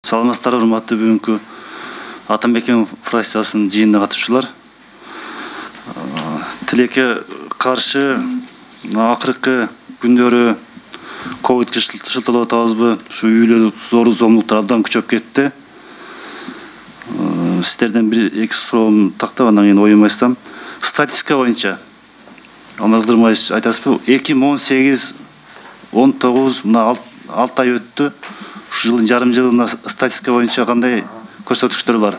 Саламатсыздар, урматтуу бүгүнкү Атамбеков фракциясынын жыйынына катышуулар. Тилекке каршы акыркы күндөрү ковидке шылталап атабызбы? Ушу үйлө зор зомдуктар абдан күчөп кетти. Сиздерден бир-эки суроом тактап, андан кийин оюма айтсам. Статистика боюнча Алмаз Кыдырмаевич айтасызбы? 2018-19 мына 6 ай өттү. Ушу жылдын жарым жылына статистика боюнча кандай көрсөткүчтөр бар?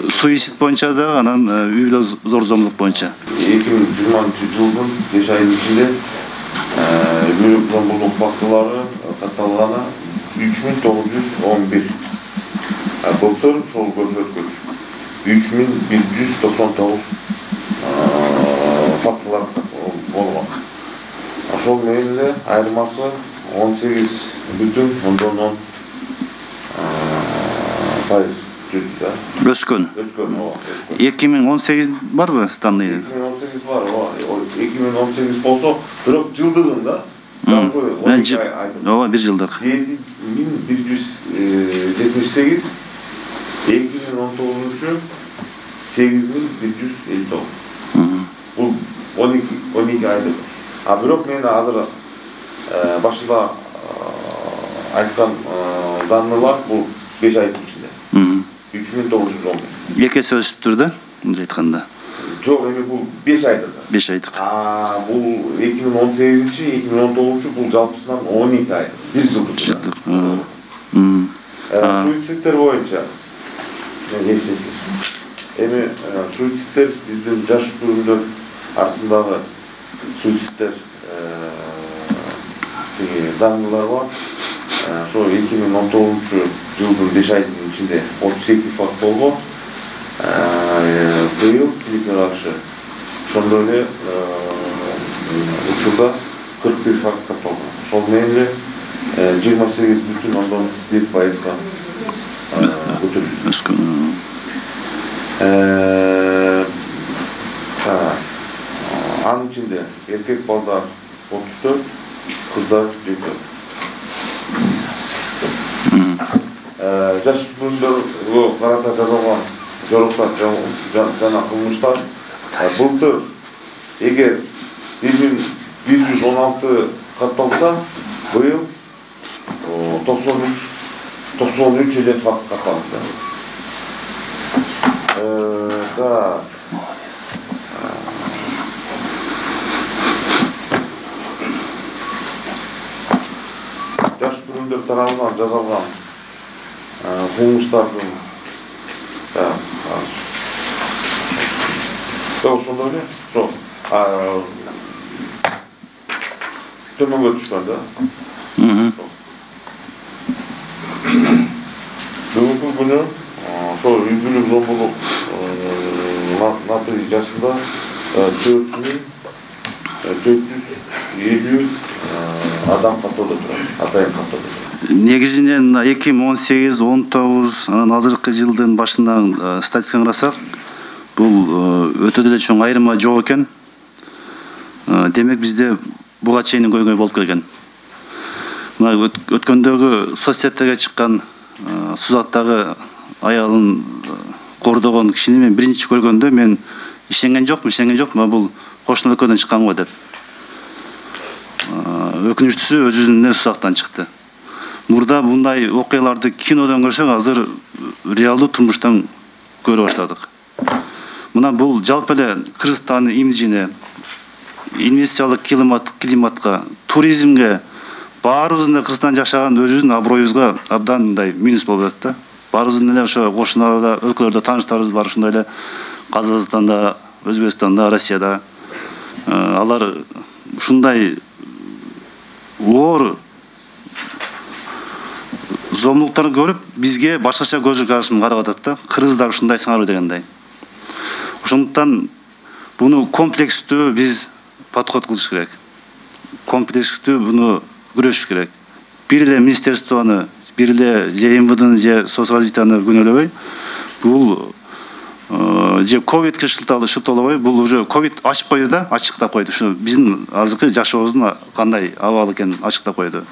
Суицид боюнча да, анан үйлө зор зомдук боюнча. 2020 жылдын 5 айдын ичинде үйлө зомдук фактылары катталганы 3911. Былтыр ошол көрсөткүч 3199 фактылар болгон. Ошол менен эле айырмасы 18,10% өскөн. 2018 барбы станды? 2018 бар, 2018 болсо, бирок жылдыгында ооба, бир жылдык. 7178, 2019-чу 8159. Бул 12 айдык. А бирок мен азыр башында айткан данныйлар бул 5 айдын ичинде. 3910. Эки эсе өсүптүр да, мындай айтканда. Жок, эми бул 5 айдык. 5 айдык. Бул 2018-2019 бул жалпысынан 12 айдык. Бир жылдык. Суицидтер боюнча эми суицидтер биздин жашөөрүндөр арасындагы суицидтер данныйлар бар. Ошо 2019 жылдын 5 айдын ичинде 32 факт болгон. Быйыл тилекке каршы ошондой эле учурда 41 факт катталган. Ошол менен эле 28,7%га көтөрүлгөн. Анын ичинде эркек балдар 34, кыздар 7. Жашөөрүндөргө карата жасалган жоруктар жана кылмыштар былтыр эгер 1116 катталса, быйыл 93 эле факт катталды. Жашөөрүндөр тарабынан жасалган кылмыштардын ошондой эле төмөнгө түшкөн да. Бүгүнкү күнү ошол үйлүү зомбулук натыйжасында 4450 адам каттоодо турат, атайын каттоодо. Негизинен 2018-19 анан азыркы жылдын башынан статистиканы карасак, бул өтө деле чоң айырма жок экен. Демек бизде буга чейин көйгөй болуп келген. Мына өткөндөгү соцсеттерге чыккан Сузактагы аялын кордогон кишини мен биринчи көргөндө мен ишенген жокмун, бул кошуна өлкөдөн чыккан го деп. Өкүнүчтүүсү өзүнүн Сузактан чыкты. Мурда мындай окуяларды кинодон көрсөк, азыр реалдуу турмуштан көрө баштадык. Мына бул жалпы эле Кыргызстандын имиджине, инвестициялык климатка, туризмге, баарыбыздын Кыргызстанда жашаган өзүбүздүн аброюбузга абдан мындай минус болуп атат да. Баарыбыздын эле ошо кошуналарда, өлкөлөрдө тааныштарыбыз бар, ошондой эле Казакстанда, Өзбекстанда, Россияда. Алар ушундай оор зомдуктарды көрүп, бизге башкача көз карашын карап атат да. Кыргыздар ушундай сыңарбы дегендей. Ошондуктан буну комплекстүү биз подход кылыш керек. Комплекстүү буну күрөшүш керек. Бир эле министерствону, бир эле же МВДны, же соцразвитияны күнөөлөбөй, бул же ковидке шылталабай, бул уже ковид ачып койду да, ачыктап койду. Ушу биздин азыркы жашообуздун кандай абалы экенин ачыктап койду.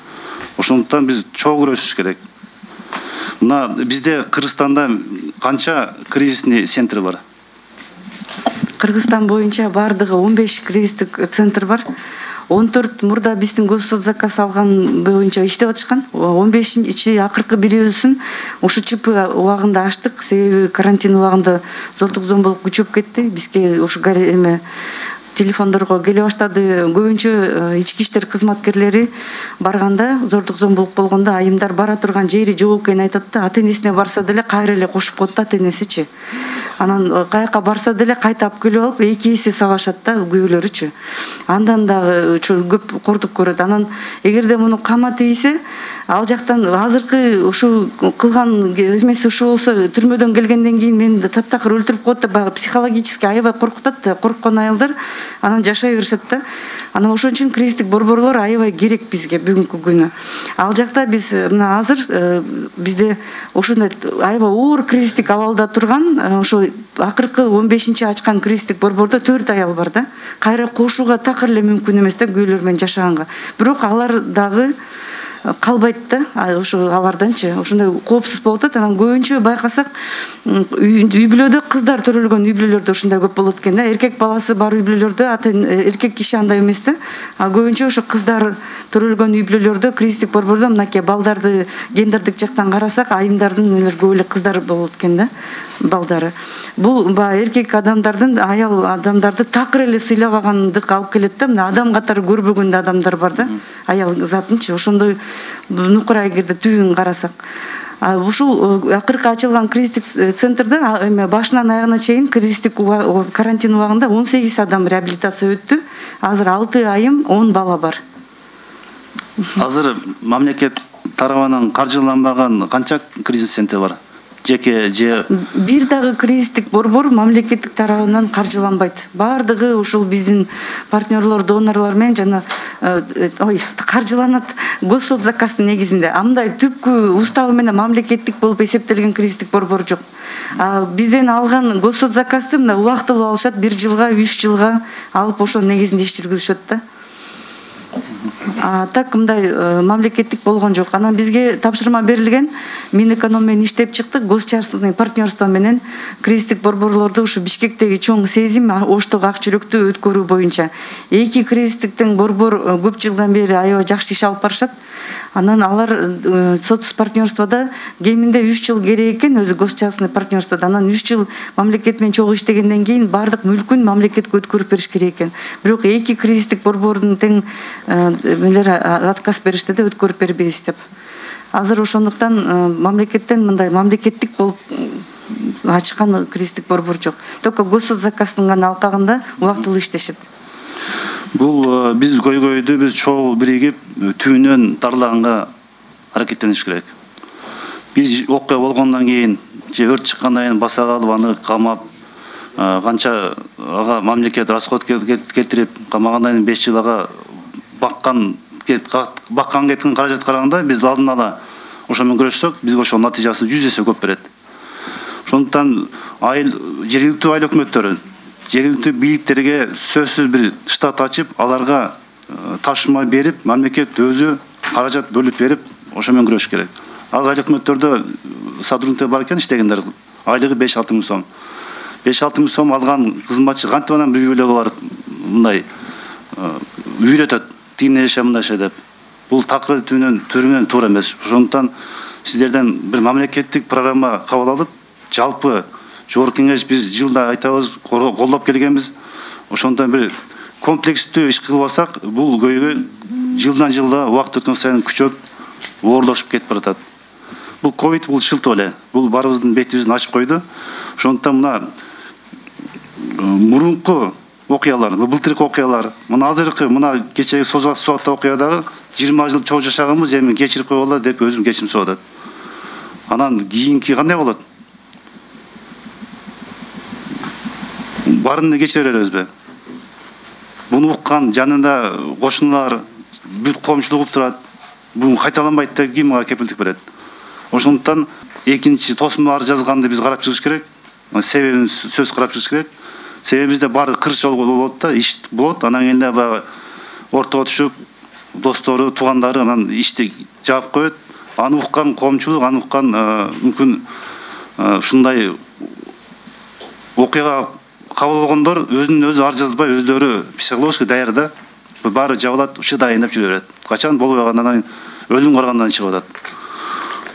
Ошондуктан биз чогуу күрөшүш керек. Мына бизде Кыргызстанда канча кризисный центр бар? Кыргызстан боюнча бардыгы 15 кризистик центр бар. 14 мурда биздин госзаказ алган боюнча иштеп атышкан. 15-чи акыркы бирөөсүн ушу ЧП убагында ачтык. Себеби карантин убагында зордук зомбулук күчөп кетти. Бизге ушу эме телефондорго келе баштады. Көбүнчө ички иштер кызматкерлери барганда зордук зомбулук болгондо айымдар бара турган жери жок экенин айтат да, ата энесине барса деле кайра эле кошуп коет да ата энесичи. Анан каяка барса деле кайта алып келип алып эки эсе сабашат да күйөөлөрүчү. Андан дагы көп кордук көрөт. Анан эгерде муну кама тийсе, ал жактан азыркы ушу кылган эмеси ушу болсо түрмөдөн келгенден кийин мени таптакыр өлтүрүп коет да, психологически аябай коркутат да, корккон аялдар анан жашай беришет да. Анан ошон үчүн кризистик борборлор аябай керек бизге бүгүнкү күнү. Ал жакта биз мына азыр бизде ошондой аябай оор кризистик абалда турган ошо акыркы 15-чи ачкан кризистик борбордо 4 аял бар да. Кайра кошууга такыр эле мүмкүн эмес да күйөөлөр менен жашаганга. Бирок алар дагы калбайт да, ошо аларданчы ошондой коопсуз болуп атат. Анан көбүнчө байкасак үй бүлөдө кыздар төрөлгөн үй бүлөлөрдө ошондой көп болот экен да. Эркек баласы бар үй бүлөлөрдө эркек киши андай эмес да. Көбүнчө ошо кыздар төрөлгөн үй бүлөлөрдө кризистик борбордо мынакей балдарды гендердик жактан карасак айымдардын эле көп эле кыздар болот экен да, балдары. Бул эркек адамдардын аял адамдарды такыр эле сыйлабагандык алып келет да. Мына адам катары көрбөгөн адамдар бар да, аял затынчы ошондой нукура эгерде түбүн карасак. Ушул акыркы ачылган кризистик центрде эме башынан аягына чейин кризистик карантин убагында 18 адам реабилитация өттү. Азыр 6 айым 10 бала бар. Азыр мамлекет тарабынан каржыланбаган канча кризис центр бар? Жеке же бир дагы кризистик борбор мамлекеттик тарабынан каржыланбайт. Бардыгы ушул биздин партнерлор, донорлор менен жана каржыланат госзаказдын негизинде. Мындай түпкү уставы менен мамлекеттик болуп эсептелген кризистик борбор жок. Бизден алган госзаказды мына убактылуу алышат, 1 жылга, 3 жылга алып ошо негизинде иш жүргүзүшөт да. Так мындай мамлекеттик болгон жок. Анан бизге тапшырма берилген, Минэконом менен иштеп чыктык, госчарственный партнерство менен кризистик борборлорду ушу Бишкектеги чоң сезим, Оштогу ак жүрөктү өткөрүү боюнча. Эки кризистиктен борбор көп жылдан бери аябай жакшы иш алып барышат. Анан алар соцпартнерстводо кеминде 3 жыл керек экен, өзү госчарственный партнерстводо. Анан 3 жыл мамлекет менен чогуу иштегенден кийин бардык мүлкүн мамлекетке өткөрүп бериш керек экен. Бирок эки кризистик борбордун тең отказ беришти да, өткөрүп бербейбиз деп. Азыр ошондуктан мамлекеттен мындай мамлекеттик болуп ачкан кризистик борбор жок. Только госзаказдын гана алкагында убактылуу иштешет. Бул биз көйгөйдү биз чогуу биригип түбүнөн дарылаганга аракеттениш керек. Биз окуя болгондон кийин же өрт чыккандан кийин баса калып аны камап канча ага мамлекет расход келтирип камагандан кийин 5 жыл ага баккан кеткен каражат караганда биз алдын ала ошо менен күрөшсөк, бизге ошол натыйжасы 100 эсе көп берет. Ошондуктан жергиликтүү айыл өкмөттөрү жергиликтүү бийликтерге сөзсүз бир штат ачып, аларга тапшырма берип, мамлекет өзү каражат бөлүп берип, ошо менен күрөш керек. Ал айыл өкмөттөрдө сотрудниктер бар экен, иштегендер, айлыгы 5-6 миң сом. 5-6 миң сом алган кызматчы кантип анан бир үйлөгө барып мындай үйрөтөт, тигине жаша мындайша деп. Бул такыр түрүнөн туура эмес. Ошондуктан сиздерден бир мамлекеттик программа кабыл алып, жалпы жогорку кеңеш биз жылда айтабыз колдоп келгенбиз. Ошондон бир комплекстүү иш кылып алсак, бул көйгөй жылдан жылда убакыт өткөн сайын күчөп, оорлошуп кетип баратат. Бул ковид бул шылтоо эле. Бул баарыбыздын бетибиздин ачып койду. Ошондуктан мына мурунку окуялар, былтыркы окуялар, мына азыркы мына кечеги Соотта окуядагы 20 жыл чогуу жашаганбыз, эми кечирип койгула деп өзүм кечирим сурап атат. Анан кийинки кандай болот? Барын кечире беребизби? Буну уккан жанында кошуналар, бүт коомчулук турат. Бул кайталанбайт деп ким ага кепилдик берет? Ошондуктан экинчи тосмолор жазганды биз карап чыгыш керек. Себебин сөз карап чыгыш керек. Себеби бизде баары кырсык жол болот да, иш болот. Анан кийин баягы ортого түшүп, достору, туугандары анан ишти жаап коет. аны уккан коомчулук, аны уккан мүмкүн ушундай окуяга кабыл болгондор өзүнүн өзү ар жазбай өздөрү психологически даяр да, баары жабылат, чыдайын деп жүрө берет. Качан болбойгандан кийин өлүм каргандан чыгып атат.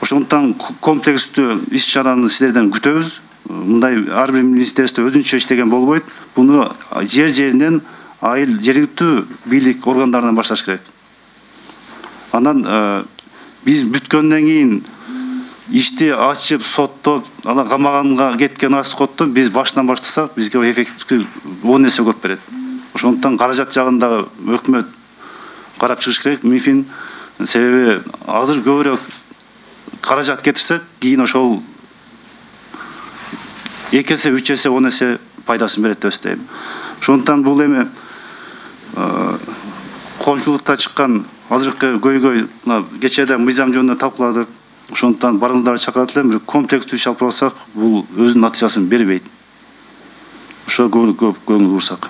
Ошондуктан комплекстүү иш чараны силерден күтөбүз. Мындай ар бир министерство өзүнчө иштеген болбойт. Буну жеринен айыл жергиликтүү бийлик органдарынан башташ керек. Анан биз бүткөндөн кийин ишти ачып, соттоп, анан камаганга кеткен расходду биз башынан баштасак, бизге эффективдүү 10 эсе көп берет. Ошондуктан каражат жагында өкмөт карап чыгыш керек, МИФИн. Себеби азыр көбүрөөк каражат кетирсек, кийин ошол 2 эсе, 3 эсе, 10 эсе пайдасын берет деп эстейм. Ошондуктан бул эми коомчулукта чыккан азыркы көйгөй кечээде мыйзам жөнүндө талкууладык. Ошондуктан барыңыздарды чакырат элем, бир комплекстүү иш алып барсак, бул өзүнүн натыйжасын бербейт. Ошо көңүл бурсак.